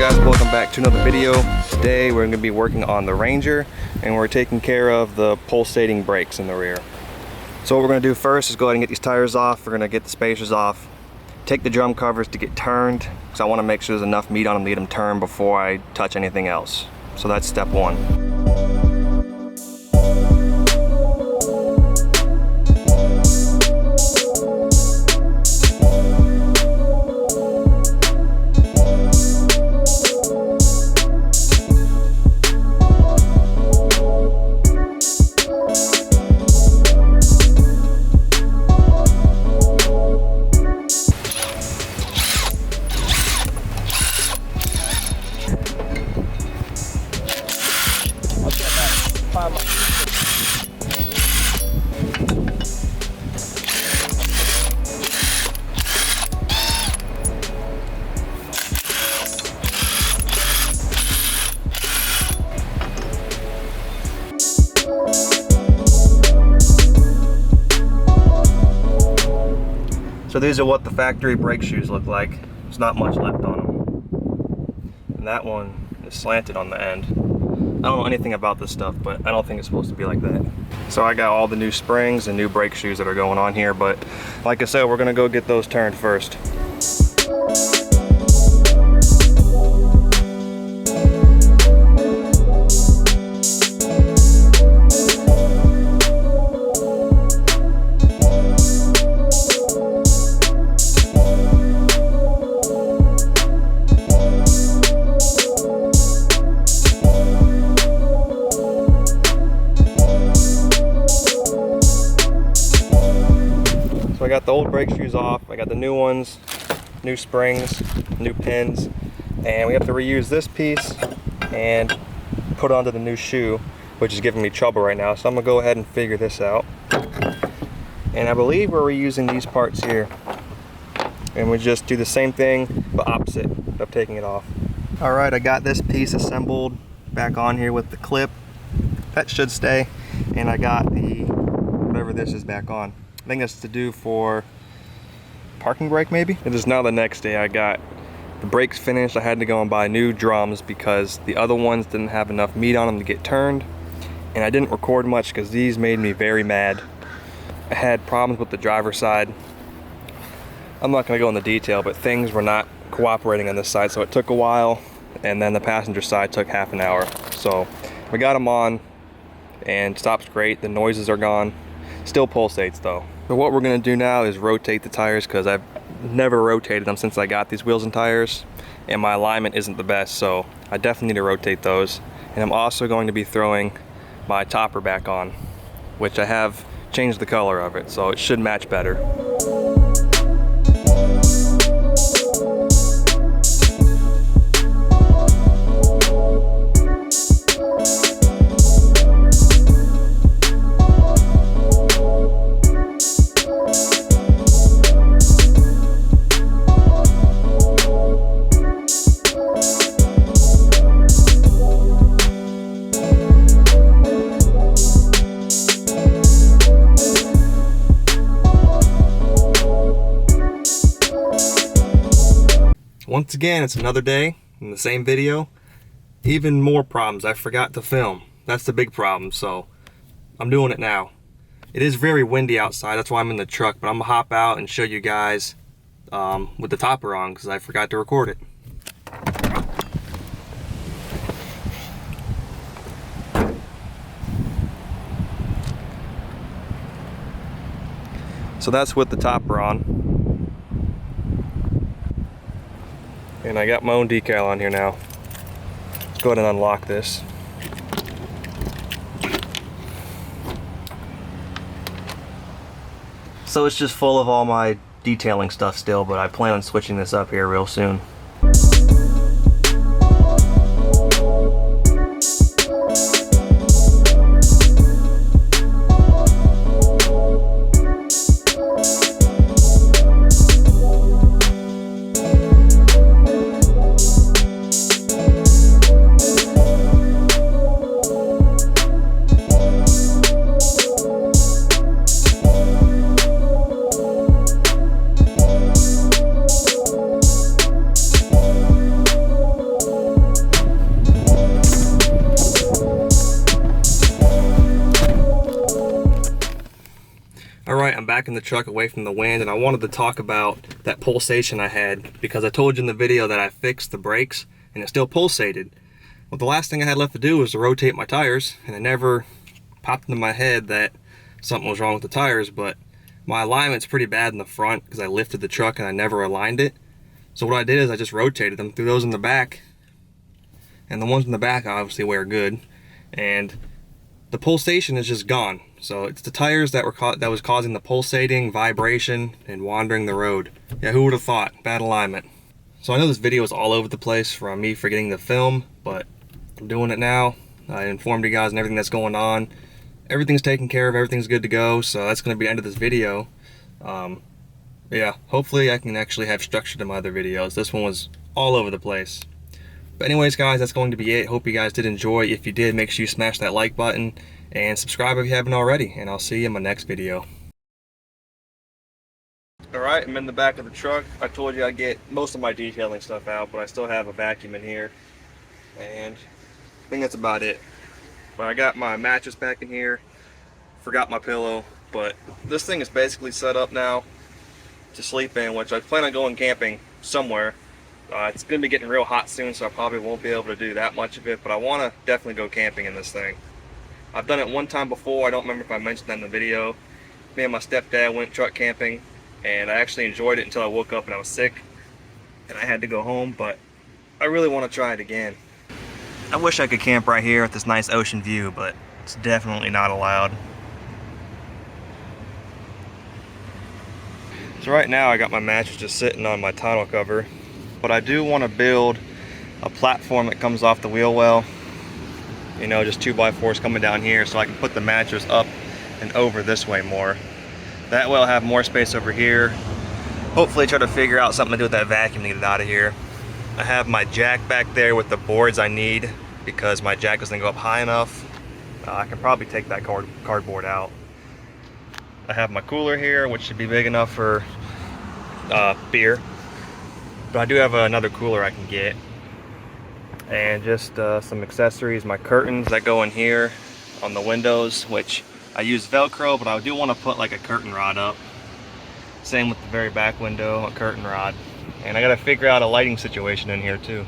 guys, welcome back to another video. Today we're going to be working on the Ranger and we're taking care of the pulsating brakes in the rear. So what we're going to do first is go ahead and get these tires off. We're going to get the spacers off, take the drum covers to get turned because I want to make sure there's enough meat on them to get them turned before I touch anything else. So that's step one. So these are what the factory brake shoes look like. There's not much left on them. And that one is slanted on the end. I don't know anything about this stuff, but I don't think it's supposed to be like that. So I got all the new springs and new brake shoes that are going on here, but like I said, we're gonna go get those turned first. I got the old brake shoes off, I got the new ones, new springs, new pins, and we have to reuse this piece and put onto the new shoe, which is giving me trouble right now. So I'm gonna go ahead and figure this out. And I believe we're reusing these parts here. And we just do the same thing, but opposite of taking it off. All right, I got this piece assembled back on here with the clip. That should stay. And I got the, whatever this is back on. I think that's to do for parking brake maybe. It is now the next day. I got the brakes finished. I had to go and buy new drums because the other ones didn't have enough meat on them to get turned. And I didn't record much because these made me very mad. I had problems with the driver's side. I'm not gonna go into detail, but things were not cooperating on this side, so it took a while. And then the passenger side took half an hour. So we got them on and stops great. The noises are gone. Still pulsates though. So what we're gonna do now is rotate the tires because I've never rotated them since I got these wheels and tires, and my alignment isn't the best, so I definitely need to rotate those. And I'm also going to be throwing my topper back on, which I have changed the color of it, so it should match better. Once again, it's another day in the same video. Even more problems. I forgot to film. That's the big problem, so I'm doing it now. It is very windy outside, that's why I'm in the truck, but I'm gonna hop out and show you guys with the topper on because I forgot to record it. So that's with the topper on. And I got my own decal on here now. Let's go ahead and unlock this. So it's just full of all my detailing stuff still, but I plan on switching this up here real soon. back in the truck away from the wind, and I wanted to talk about that pulsation I had, because I told you in the video that I fixed the brakes and it still pulsated. Well, the last thing I had left to do was to rotate my tires, and it never popped into my head that something was wrong with the tires, but my alignment's pretty bad in the front because I lifted the truck and I never aligned it. So what I did is I just rotated them, threw those in the back, and the ones in the back obviously wear good, and the pulsation is just gone. So it's the tires that was causing the pulsating, vibration, and wandering the road. Yeah, who would have thought? Bad alignment. So I know this video is all over the place from me forgetting to film, but I'm doing it now. I informed you guys on everything that's going on. Everything's taken care of, everything's good to go, so that's going to be the end of this video. Yeah, hopefully I can actually have structure to my other videos. This one was all over the place. But anyways, guys, that's going to be it. Hope you guys did enjoy. If you did, make sure you smash that like button and subscribe if you haven't already, and I'll see you in my next video. Alright, I'm in the back of the truck. I told you I'd get most of my detailing stuff out, but I still have a vacuum in here, and I think that's about it. But I got my mattress back in here, forgot my pillow, but this thing is basically set up now to sleep in, which I plan on going camping somewhere. It's going to be getting real hot soon, so I probably won't be able to do that much of it, but I want to definitely go camping in this thing. I've done it one time before. I don't remember if I mentioned that in the video. Me and my stepdad went truck camping, and I actually enjoyed it until I woke up and I was sick and I had to go home, but I really want to try it again. I wish I could camp right here with this nice ocean view, but it's definitely not allowed. So right now I got my mattress just sitting on my tonneau cover, but I do want to build a platform that comes off the wheel well. You know, just 2x4s coming down here, so I can put the mattress up and over this way more. That way I'll have more space over here. Hopefully try to figure out something to do with that vacuum to get it out of here. I have my jack back there with the boards I need because my jack doesn't go up high enough. I can probably take that cardboard out. I have my cooler here, which should be big enough for beer. But I do have another cooler I can get. And just some accessories, my curtains that go in here on the windows, which I use Velcro, but I do want to put like a curtain rod up. Same with the very back window, a curtain rod. And I got to figure out a lighting situation in here too.